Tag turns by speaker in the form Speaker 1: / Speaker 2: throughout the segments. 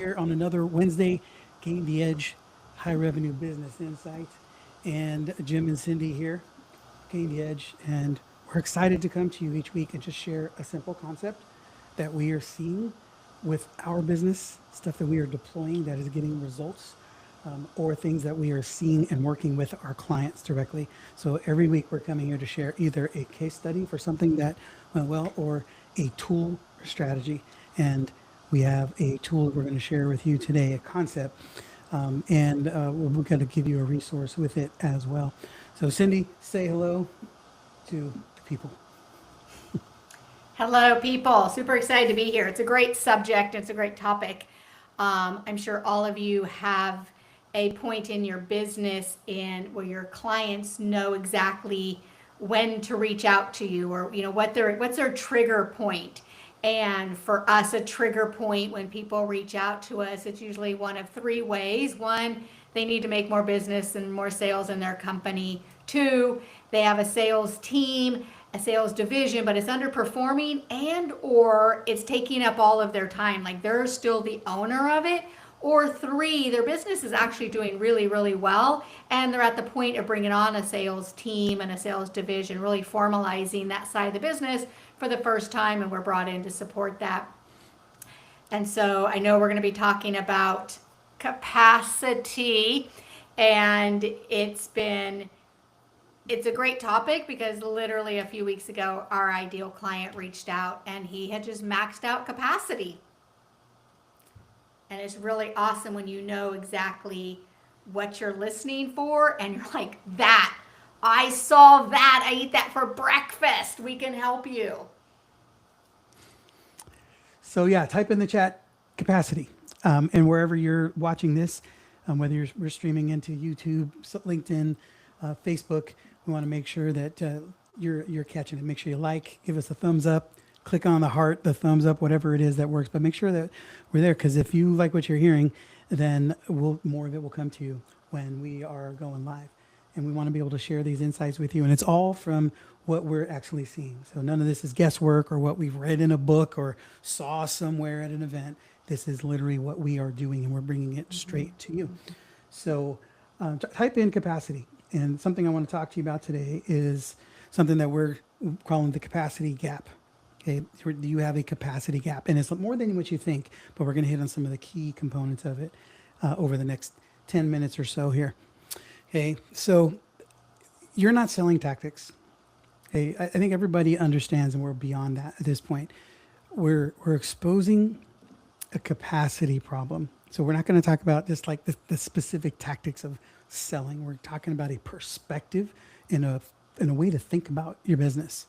Speaker 1: here on another Wednesday, Gain the Edge, High Revenue Business Insights. And Jim and Cindy here, Gain the Edge. And we're excited to come to you each week and just share a simple concept that we are seeing with our business, stuff that we are deploying that is getting results, or things that we are seeing and working with our clients directly. So every week we're coming here to share either a case study for something that went well or a tool or strategy. And we have a tool that we're going to share with you today, a concept, and we're going to give you a resource with it as well. So Cindy, say hello to the people.
Speaker 2: Hello, people. Super excited to be here. It's a great subject. It's a great topic. I'm sure all of you have a point in your business in where your clients know exactly when to reach out to you, or what's their trigger point. And for us, a trigger point when people reach out to us, it's usually one of three ways. One, they need to make more business and more sales in their company. Two, they have a sales team, a sales division, but it's underperforming, and or it's taking up all of their time, like they're still the owner of it. Or three, their business is actually doing really, really well, and they're at the point of bringing on a sales team and a sales division, really formalizing that side of the business for the first time, and we're brought in to support that. And so I know we're going to be talking about capacity, and it's a great topic because literally a few weeks ago, our ideal client reached out and he had just maxed out capacity. And it's really awesome when you know exactly what you're listening for and you're like, that, I saw that, I eat that for breakfast. We can help you.
Speaker 1: So yeah, type in the chat capacity, and wherever you're watching this, whether we're streaming into YouTube, LinkedIn, Facebook, we want to make sure that you're catching it. Make sure you like, give us a thumbs up, click on the heart, the thumbs up, whatever it is that works. But make sure that we're there, because if you like what you're hearing, then more of it will come to you when we are going live. And we want to be able to share these insights with you. And it's all from what we're actually seeing. So none of this is guesswork or what we've read in a book or saw somewhere at an event. This is literally what we are doing, and we're bringing it straight to you. So type in capacity. And something I want to talk to you about today is something that we're calling the capacity gap. Okay, do you have a capacity gap? And it's more than what you think, but we're going to hit on some of the key components of it over the next 10 minutes or so here. Okay, so you're not selling tactics. Okay, I think everybody understands, and we're beyond that at this point. We're exposing a capacity problem. So we're not going to talk about just like the specific tactics of selling. We're talking about a perspective in a way to think about your business.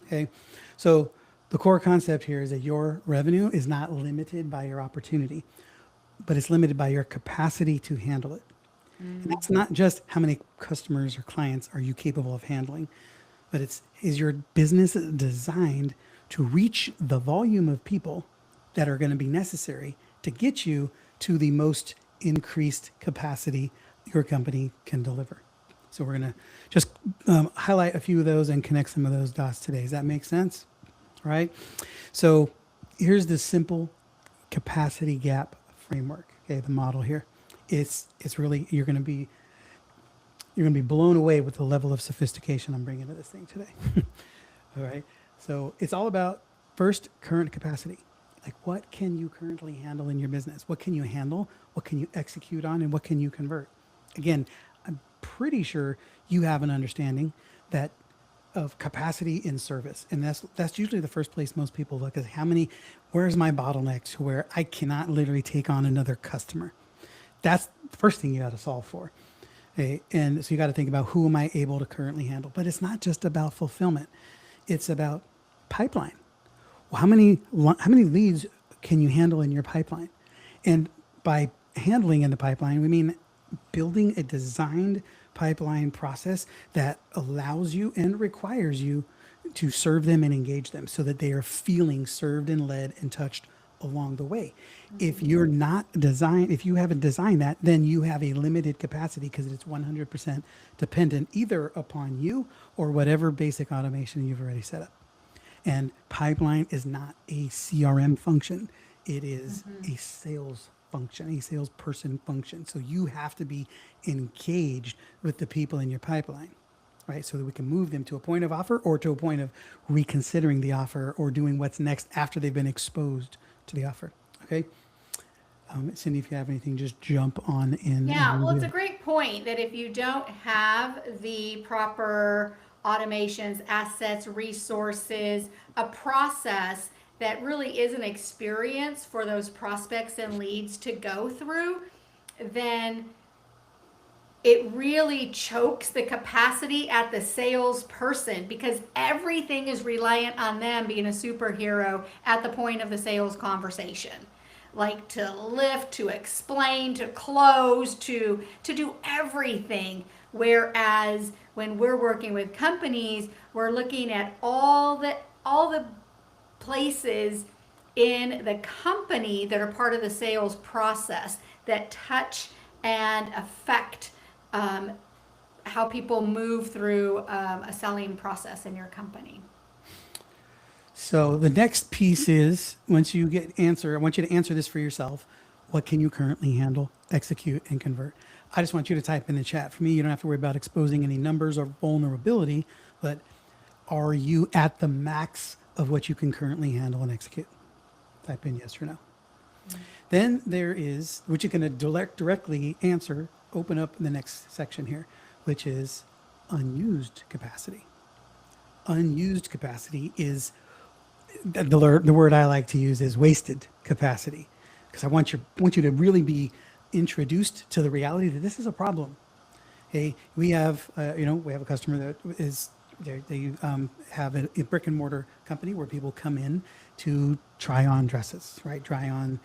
Speaker 1: Okay, so the core concept here is that your revenue is not limited by your opportunity, but it's limited by your capacity to handle it. And that's not just how many customers or clients are you capable of handling, but is your business designed to reach the volume of people that are going to be necessary to get you to the most increased capacity your company can deliver. So we're going to just highlight a few of those and connect some of those dots today. Does that make sense? All right. So here's the simple capacity gap framework. Okay, the model here. It's really you're going to be blown away with the level of sophistication I'm bringing to this thing today. All right. So it's all about first current capacity. Like, what can you currently handle in your business? What can you handle? What can you execute on? And what can you convert? Again, I'm pretty sure you have an understanding that of capacity in service. And that's usually the first place most people look at where's my bottleneck to where I cannot literally take on another customer. That's the first thing you got to solve for. Okay? And so you got to think about who am I able to currently handle? But it's not just about fulfillment. It's about pipeline. Well, how many leads can you handle in your pipeline? And by handling in the pipeline, we mean building a designed pipeline process that allows you and requires you to serve them and engage them so that they are feeling served and led and touched along the way. If you haven't designed that, then you have a limited capacity because it's 100% dependent either upon you or whatever basic automation you've already set up. And pipeline is not a CRM function. It is a sales function, a salesperson function. So you have to be engaged with the people in your pipeline, right? So that we can move them to a point of offer or to a point of reconsidering the offer or doing what's next after they've been exposed to the offer. Okay. Cindy, if you have anything, just jump on in.
Speaker 2: Yeah,
Speaker 1: and
Speaker 2: well, it's a
Speaker 1: we'll-
Speaker 2: great point that if you don't have the proper automations, assets, resources, a process that really is an experience for those prospects and leads to go through, then it really chokes the capacity at the salesperson because everything is reliant on them being a superhero at the point of the sales conversation. Like to lift, to explain, to close, to do everything. Whereas when we're working with companies, we're looking at all the places in the company that are part of the sales process that touch and affect how people move through a selling process in your company.
Speaker 1: So the next piece is once you get answer, I want you to answer this for yourself. What can you currently handle, execute, and convert? I just want you to type in the chat. For me, you don't have to worry about exposing any numbers or vulnerability, but are you at the max of what you can currently handle and execute? Type in yes or no. Then there is, which you can directly answer, open up in the next section here, which is unused capacity. Unused capacity is, the word I like to use is wasted capacity, because I want you to really be introduced to the reality that this is a problem. Hey, we have we have a customer that is they have a brick and mortar company where people come in to try on dresses, right? Try on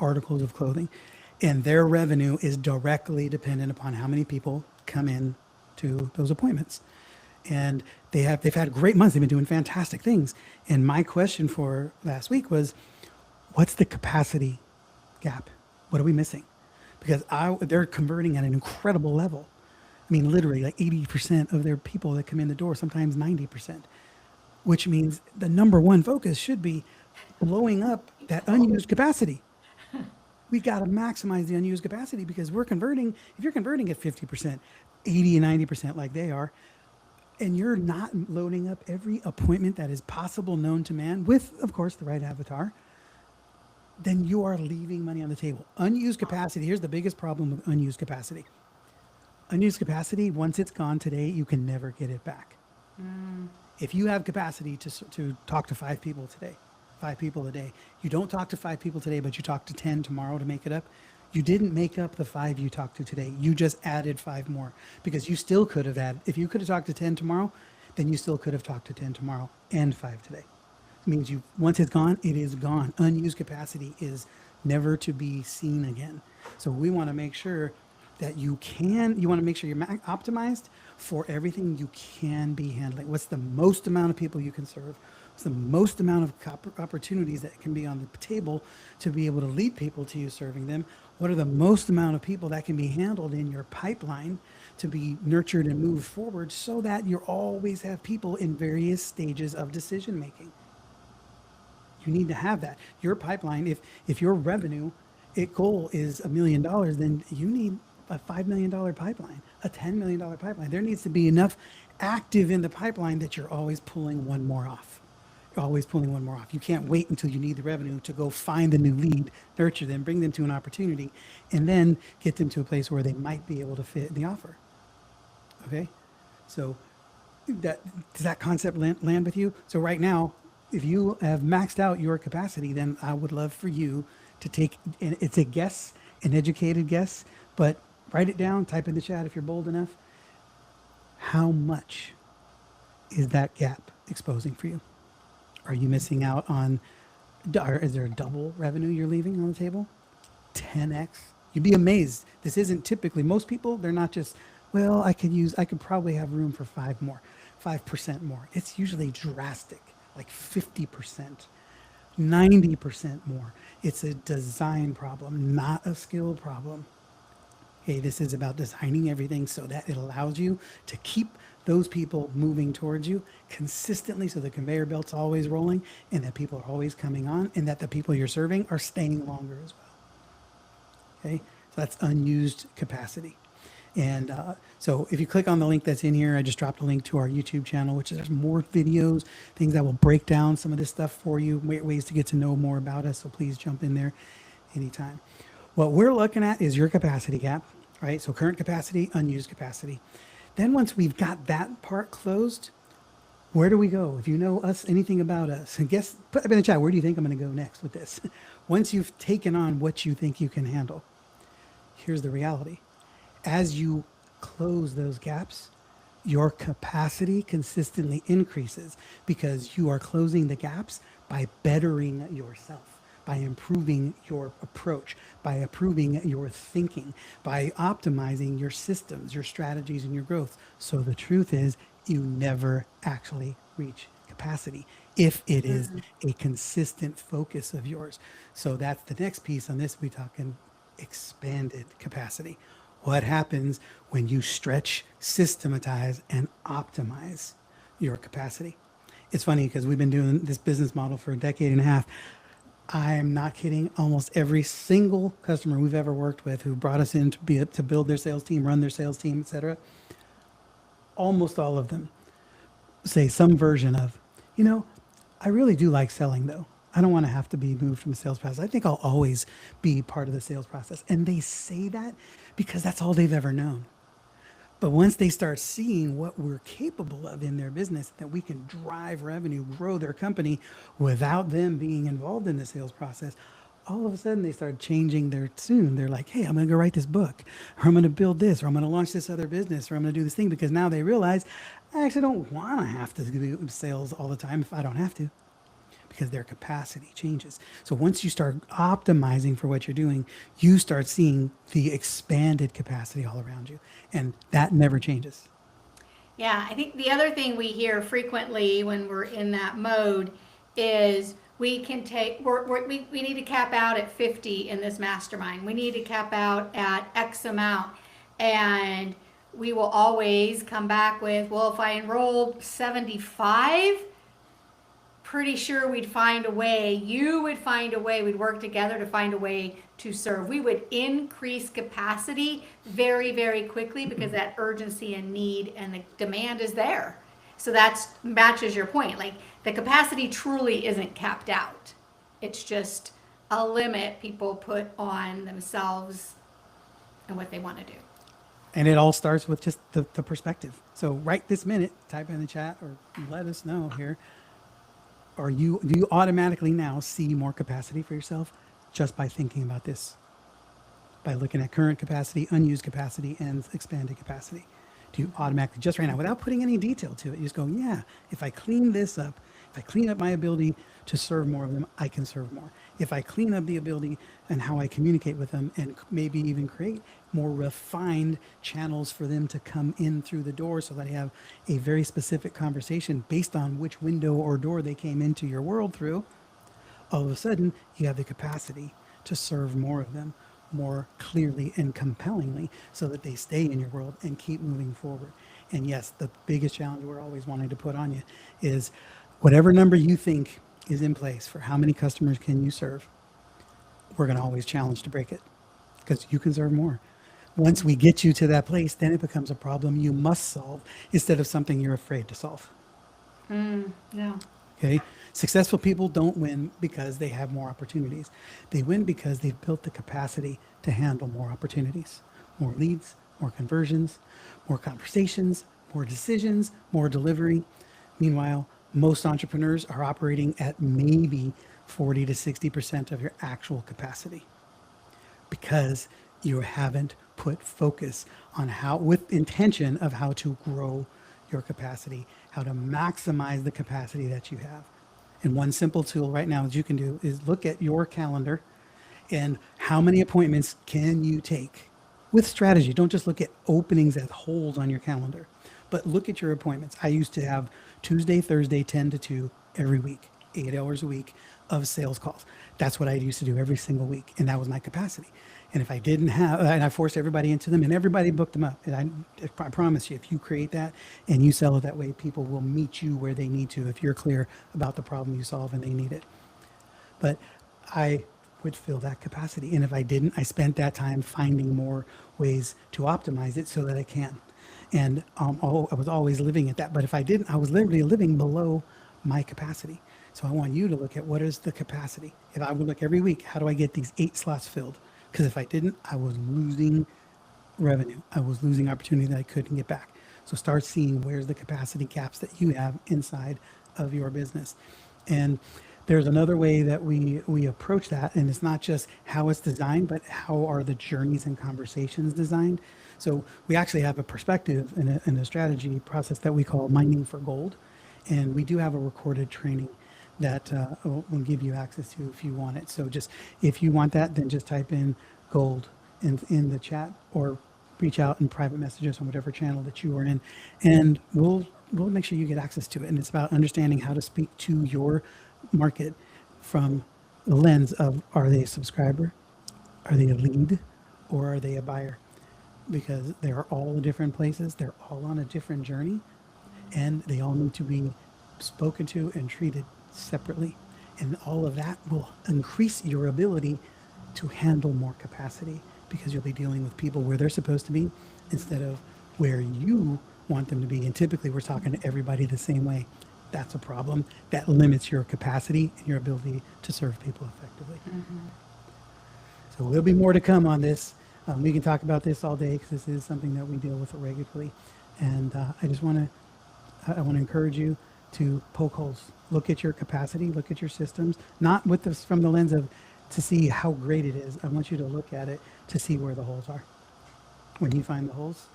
Speaker 1: articles of clothing, and their revenue is directly dependent upon how many people come in to those appointments. And they've had great months. They've been doing fantastic things. And my question for last week was, what's the capacity gap? What are we missing? Because they're converting at an incredible level. I mean, literally like 80% of their people that come in the door, sometimes 90%, which means the number one focus should be blowing up that unused capacity. We got to maximize the unused capacity because we're converting. If you're converting at 50%, 80 and 90% like they are, and you're not loading up every appointment that is possible known to man with, of course, the right avatar, then you are leaving money on the table. Unused capacity, here's the biggest problem with unused capacity. Unused capacity, once it's gone today, you can never get it back. If you have capacity to talk to 5 people today, 5 people a day, you don't talk to 5 people today, but you talk to 10 tomorrow to make it up, you didn't make up the 5 you talked to today. You just added 5 more because you still could have if you could have talked to 10 tomorrow, then you still could have talked to 10 tomorrow and 5 today. It means once it's gone, it is gone. Unused capacity is never to be seen again. So we want to make sure that you want to make sure you're optimized for everything you can be handling. What's the most amount of people you can serve? What's the most amount of opportunities that can be on the table to be able to lead people to you serving them? What are the most amount of people that can be handled in your pipeline to be nurtured and moved forward so that you always have people in various stages of decision making? You need to have that. Your pipeline, if your revenue goal is $1 million, then you need a $5 million pipeline, a $10 million pipeline. There needs to be enough active in the pipeline that you're always pulling one more off. You're always pulling one more off. You can't wait until you need the revenue to go find the new lead, nurture them, bring them to an opportunity, and then get them to a place where they might be able to fit the offer. Okay? So does that concept land with you? So right now, if you have maxed out your capacity, then I would love for you to take, and it's a guess, an educated guess, but write it down, type in the chat if you're bold enough. How much is that gap exposing for you? Are you missing out on, is there a double revenue you're leaving on the table? 10x? You'd be amazed. This isn't typically, most people, they're not just, well, I could probably have room for 5% more. It's usually drastic, like 50%, 90% more. It's a design problem, not a skill problem. Okay, this is about designing everything so that it allows you to keep those people moving towards you consistently, so the conveyor belt's always rolling and that people are always coming on, and that the people you're serving are staying longer as well. Okay, so that's unused capacity. And so if you click on the link that's in here, I just dropped a link to our YouTube channel, which there's more videos, things that will break down some of this stuff for you, ways to get to know more about us. So please jump in there anytime. What we're looking at is your capacity gap, right? So current capacity, unused capacity. Then once we've got that part closed, where do we go? If you know us, anything about us, and guess, put up in the chat, where do you think I'm going to go next with this? Once you've taken on what you think you can handle, here's the reality. As you close those gaps, your capacity consistently increases because you are closing the gaps by bettering yourself, by improving your approach, by improving your thinking, by optimizing your systems, your strategies, and your growth. So the truth is, you never actually reach capacity if it is a consistent focus of yours. So that's the next piece on this. We talking expanded capacity. What happens when you stretch, systematize, and optimize your capacity? It's funny because we've been doing this business model for a decade and a half. I'm not kidding. Almost every single customer we've ever worked with who brought us in to build their sales team, run their sales team, etc., almost all of them say some version of, I really do like selling though. I don't want to have to be moved from the sales process. I think I'll always be part of the sales process. And they say that because that's all they've ever known. But once they start seeing what we're capable of in their business, that we can drive revenue, grow their company without them being involved in the sales process, all of a sudden they start changing their tune. They're like, hey, I'm going to go write this book, or I'm going to build this, or I'm going to launch this other business, or I'm going to do this thing, because now they realize I actually don't want to have to do sales all the time if I don't have to, because their capacity changes. So once you start optimizing for what you're doing, you start seeing the expanded capacity all around you. And that never changes.
Speaker 2: Yeah, I think the other thing we hear frequently when we're in that mode is we can take, we need to cap out at 50 in this mastermind. We need to cap out at X amount. And we will always come back with, well, if I enrolled 75, pretty sure we'd find a way, you would find a way, we'd work together to find a way to serve. We would increase capacity very, very quickly because that urgency and need and the demand is there. So that matches your point. Like, the capacity truly isn't capped out. It's just a limit people put on themselves and what they want to do.
Speaker 1: And it all starts with just the perspective. So right this minute, type in the chat or let us know here. Do you automatically now see more capacity for yourself just by thinking about this? By looking at current capacity, unused capacity, and expanded capacity? Do you automatically, just right now, without putting any detail to it, you just go, yeah, if I clean this up, if I clean up my ability to serve more of them, I can serve more. If I clean up the ability and how I communicate with them, and maybe even create more refined channels for them to come in through the door so that I have a very specific conversation based on which window or door they came into your world through, all of a sudden you have the capacity to serve more of them more clearly and compellingly so that they stay in your world and keep moving forward. And yes, the biggest challenge we're always wanting to put on you is whatever number you think is in place for how many customers can you serve, we're going to always challenge to break it because you can serve more. Once we get you to that place, then it becomes a problem you must solve instead of something you're afraid to solve.
Speaker 2: Yeah.
Speaker 1: Okay. Successful people don't win because they have more opportunities. They win because they've built the capacity to handle more opportunities, more leads, more conversions, more conversations, more decisions, more delivery. Meanwhile, most entrepreneurs are operating at maybe 40 to 60% of your actual capacity because you haven't put focus on how, with intention of how to grow your capacity, how to maximize the capacity that you have. And one simple tool right now that you can do is look at your calendar and how many appointments can you take with strategy. Don't just look at openings as holes on your calendar, but look at your appointments. I used to have Tuesday, Thursday, 10 to 2 every week. 8 hours a week of sales calls. That's what I used to do every single week. And that was my capacity. And if I didn't have, and I forced everybody into them and everybody booked them up. And I promise you, if you create that and you sell it that way, people will meet you where they need to if you're clear about the problem you solve and they need it. But I would fill that capacity. And if I didn't, I spent that time finding more ways to optimize it so that I can. And I was always living at that. But if I didn't, I was literally living below my capacity. So I want you to look at what is the capacity. If I would look every week, how do I get these 8 slots filled? Because if I didn't, I was losing revenue. I was losing opportunity that I couldn't get back. So start seeing where's the capacity gaps that you have inside of your business. And there's another way that we approach that, and it's not just how it's designed, but how are the journeys and conversations designed. So we actually have a perspective and a strategy process that we call mining for gold, and we do have a recorded training that we'll give you access to if you want it. So just if you want that, then just type in gold in the chat or reach out in private messages on whatever channel that you are in, and we'll make sure you get access to it. And it's about understanding how to speak to your market from the lens of, are they a subscriber, are they a lead, or are they a buyer? Because they're all in different places, they're all on a different journey, and they all need to be spoken to and treated separately. And all of that will increase your ability to handle more capacity, because you'll be dealing with people where they're supposed to be instead of where you want them to be. And typically we're talking to everybody the same way. That's a problem. That limits your capacity and your ability to serve people effectively. So there'll be more to come on this. We can talk about this all day because this is something that we deal with regularly. And I just want to encourage you to poke holes. Look at your capacity, look at your systems, not with this from the lens of to see how great it is. I want you to look at it to see where the holes are. When you find the holes,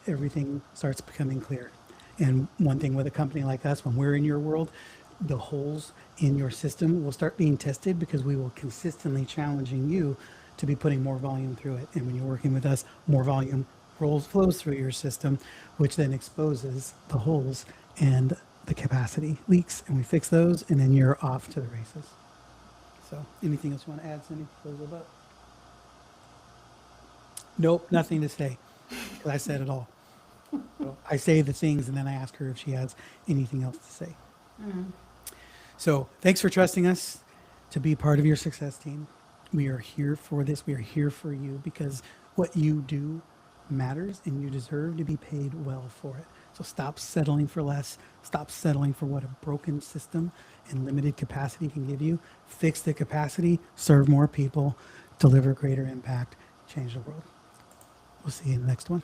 Speaker 1: everything starts becoming clear. And one thing with a company like us, when we're in your world, the holes in your system will start being tested because we will consistently challenging you to be putting more volume through it. And when you're working with us, more volume flows through your system, which then exposes the holes and the capacity leaks. And we fix those, and then you're off to the races. So anything else you want to add, Cindy? Close it up. Nope, nothing to say. 'Cause I said it all. So I say the things, and then I ask her if she has anything else to say. So thanks for trusting us to be part of your success team. We are here for this. We are here for you because what you do matters, and you deserve to be paid well for it. So stop settling for less. Stop settling for what a broken system and limited capacity can give you. Fix the capacity, serve more people, deliver greater impact, change the world. We'll see you in the next one.